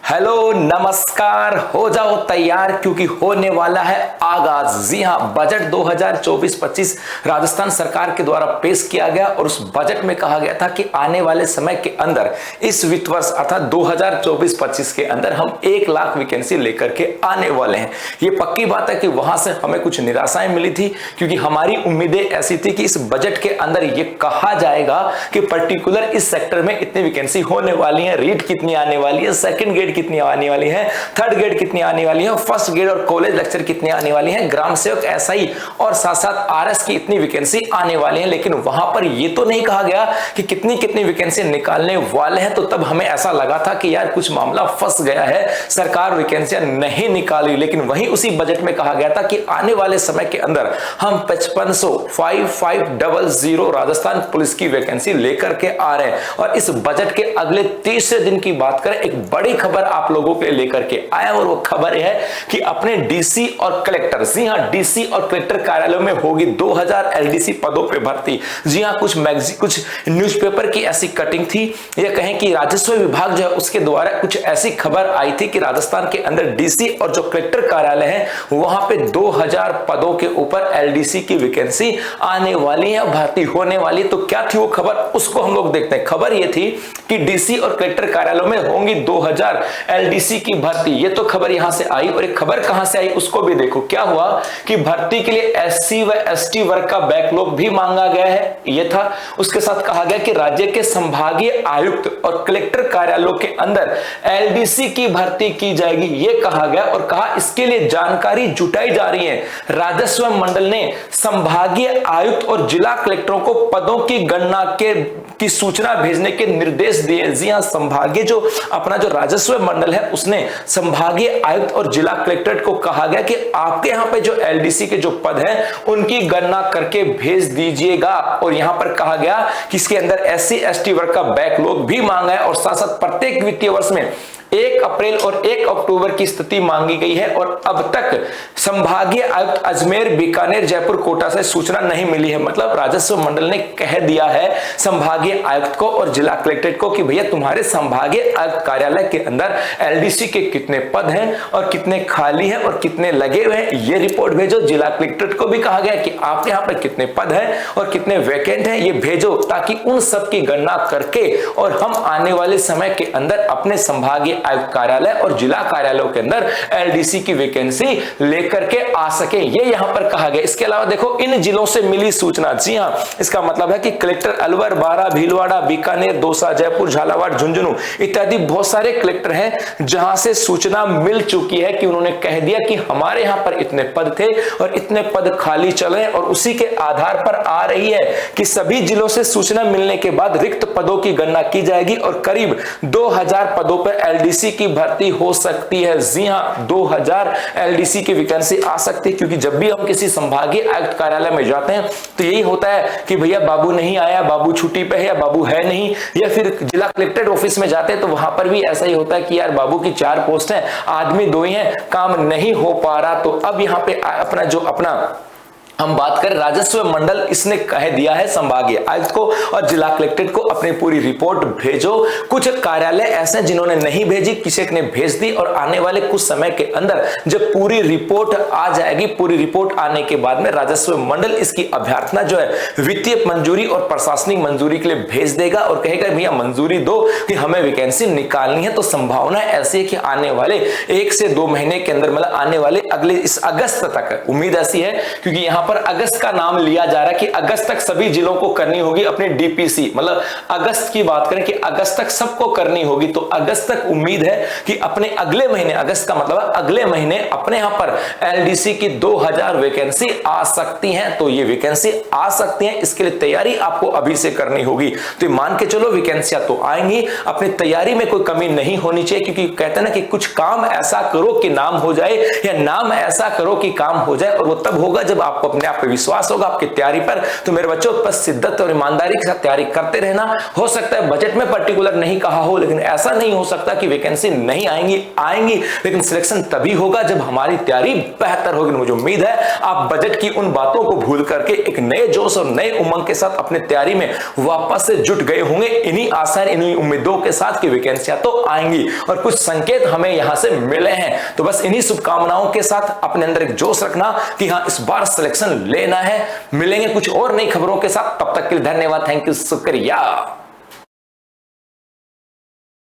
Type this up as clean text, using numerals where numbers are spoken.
Hello नमस्कार, हो जाओ तैयार क्योंकि होने वाला है आगाज। जी हां, बजट 2024-25 राजस्थान सरकार के द्वारा पेश किया गया और उस बजट में कहा गया था कि आने वाले समय के अंदर इस वित्त वर्ष अर्थात 2024-25 के अंदर हम 1 लाख वैकेंसी लेकर के आने वाले हैं। ये पक्की बात है कि वहां से हमें कुछ निराशाएं मिली थी क्योंकि हमारी उम्मीदें ऐसी थी कि इस बजट के अंदर ये कहा जाएगा कि पर्टिकुलर इस सेक्टर में इतनी वैकेंसी होने वाली है, रीट कितनी आने वाली है, सेकंड ग्रेड कितनी आने वाली है, थर्ड ग्रेड कितनी आने वाली है, फर्स्ट ग्रेड और कॉलेज लेक्चर कितनी आने वाली है, ग्राम सेवक एसआई और साथ साथ आरएस की इतनी वैकेंसी आने वाली है। लेकिन वहां पर यह तो नहीं कहा गया कि कितनी कितनी वैकेंसी निकालने वाले हैं। तो तब हमें ऐसा लगा था कि यार कुछ मामला फंस गया है, सरकार वैकेंसियां नहीं निकाली। लेकिन वहीं उसी बजट में कहा गया था कि आने वाले समय के अंदर हम 5500 राजस्थान पुलिस की वैकेंसी लेकर के आ रहे हैं। और इस बजट के अगले 30 दिन की बात करें, एक बड़ी खबर आप लोगों के लेकर के आया और वो खबर है कि अपने डीसी और कलेक्टर, जी हां, डीसी और कलेक्टर कार्यालयों में होगी 2000 एलडीसी पदों पे भर्ती। जी हां, कुछ न्यूज़पेपर की ऐसी कटिंग थी, या कहें कि राजस्व विभाग जो है उसके द्वारा कुछ ऐसी खबर आई थी कि राजस्थान के अंदर डीसी और जो कलेक्टर कार्यालय है वहां पे 2000 पदों के ऊपर एलडीसी की वैकेंसी आने वाली है, भर्ती होने वाली। तो क्या थी वो खबर, उसको हम लोग देखते हैं। खबर ये थी कि डीसी और कलेक्टर कार्यालयों में होंगी 2000 एलडीसी की भर्ती। ये तो खबर यहां से आई। और एक खबर कहां से आई उसको भी देखो। क्या हुआ कि भर्ती के लिए एससी व एसटी वर्ग का बैकलॉग भी मांगा गया है, ये था। उसके साथ कहा गया कि राज्य के संभागीय आयुक्त और कलेक्टर कार्यालयों के अंदर एलडीसी की भर्ती की जाएगी, ये कहा गया। और कहा इसके लिए जानकारी जुटाई जा रही है। राजस्व मंडल ने संभागीय आयुक्त और जिला कलेक्टरों को पदों की गणना की सूचना भेजने के निर्देश दिए। जी हां, संभागीय जो अपना जो राजस्व मंडल है उसने संभागीय आयुक्त और जिला कलेक्टर को कहा गया कि आपके यहां पे जो एलडीसी के जो पद हैं उनकी गणना करके भेज दीजिएगा। और यहां पर कहा गया कि इसके अंदर एससी एसटी वर्ग का बैकलॉग भी मांगा है और साथ साथ प्रत्येक वित्तीय वर्ष में 1 अप्रैल और 1 अक्टूबर की स्थिति मांगी गई है। और अब तक संभागीय आयुक्त अजमेर, बीकानेर, जयपुर, कोटा से सूचना नहीं मिली है। मतलब राजस्व मंडल ने कह दिया है संभागीय आयुक्त को और जिला कलेक्ट्रेट को कि भैया तुम्हारे संभागीय आयुक्त कार्यालय के अंदर एलडीसी के कितने पद हैं और कितने खाली हैं और कितने लगे हुए हैं, ये रिपोर्ट भेजो। जिला कलेक्ट्रेट को भी कहा गया कि आप यहाँ पर कितने पद हैं और कितने वैकेंट हैं, ये भेजो, ताकि उन सब की गणना करके और हम आने वाले समय के अंदर अपने संभागीय आयुक्त कार्यालय और जिला कार्यालयों के अंदर एलडीसी की वैकेंसी लेकर के आ सके, ये यहां पर कहा गया। इसके अलावा देखो इन जिलों से मिली सूचना। जी हां, इसका मतलब है कि कलेक्टर अलवर, बारां, भीलवाड़ा, बीकानेर, दौसा, जयपुर, झालावाड़, झुंझुनू इत्यादि बहुत सारे कलेक्टर हैं जहां से सूचना मिल चुकी है कि उन्होंने कह दिया कि हमारे यहां पर इतने पद थे और इतने पद खाली चले। और उसी के आधार पर आ रही है कि सभी जिलों से सूचना मिलने के बाद रिक्त पदों की गणना की जाएगी और करीब 2000 पदों पर एलडीसी की भर्ती हो सकती है। जी हां, 2000 एलडीसी की वैकेंसी आ सकती है, क्योंकि जब भी हम किसी संभागीय आयुक्त कार्यालय में जाते हैं तो यही होता है कि भैया बाबू नहीं आया, बाबू छुट्टी पे है या बाबू है नहीं। या फिर जिला कलेक्ट्रेट ऑफिस में जाते हैं तो वहां पर भी ऐसा ही होता है कि यार बाबू की 4 पोस्ट है, आदमी 2 ही है, काम नहीं हो पा रहा। तो अब यहाँ पे अपना हम बात करें राजस्व मंडल, इसने कह दिया है संभागीय आयुक्त को और जिला कलेक्ट्रेट को अपनी पूरी रिपोर्ट भेजो। कुछ कार्यालय ऐसे जिन्होंने नहीं भेजी, किसी ने भेज दी और आने वाले कुछ समय के अंदर जब पूरी रिपोर्ट आ जाएगी, पूरी रिपोर्ट आने के बाद में राजस्व मंडल इसकी अभ्यर्थना जो है वित्तीय मंजूरी और प्रशासनिक मंजूरी के लिए भेज देगा और कहेगा भैया मंजूरी दो कि हमें वैकेंसी निकालनी है। तो संभावना ऐसी है कि आने वाले 1 से 2 महीने के अंदर, मतलब आने वाले अगले इस अगस्त तक, उम्मीद ऐसी है क्योंकि यहां पर अगस्त का नाम लिया जा रहा है कि अगस्त तक सभी जिलों को करनी होगी अपनी डीपीसी। मतलब अगस्त की बात करें कि अगस्त तक सबको करनी होगी। तो अगस्त तक उम्मीद है कि अपने अगले महीने, अगस्त का मतलब अगले महीने अपने यहां पर एलडीसी की 2000 वैकेंसी आ सकती हैं। तो ये वैकेंसी आ सकती हैं, इसके लिए तैयारी आपको अभी से करनी होगी। तो मान के चलो वैकेंसियां तो आएंगी, अपनी तैयारी में कोई कमी नहीं होनी चाहिए, क्योंकि कहते हैं ना कि कुछ काम ऐसा करो कि नाम हो जाए, या नाम ऐसा करो कि काम हो जाए। और वो तब होगा जब आपको अपने आप पे विश्वास होगा, आपकी तैयारी पर, तो मेरे बच्चों बस शिद्दत और ईमानदारी के साथ तैयारी करते रहना। हो सकता है बजट में पर्टिकुलर नहीं कहा हो, लेकिन ऐसा नहीं हो सकता कि वैकेंसी नहीं आएंगी, लेकिन सिलेक्शन तभी होगा जब हमारी तैयारी बेहतर होगी। मुझे उम्मीद है आप बजट की उन बातों को भूल करके एक नए जोश और नए उमंग के साथ अपने तैयारी में वापस से जुट गए होंगे, इन्हीं आशा, इन्हीं उम्मीदों के साथ कि वैकेंसियां तो आएंगी और कुछ संकेत हमें यहां से मिले हैं। तो बस इन्हीं शुभकामनाओं के साथ अपने अंदर एक जोश रखना कि हाँ इस बार सिलेक्शन लेना है। मिलेंगे कुछ और नई खबरों के साथ, तब तक के लिए धन्यवाद, थैंक यू, शुक्रिया।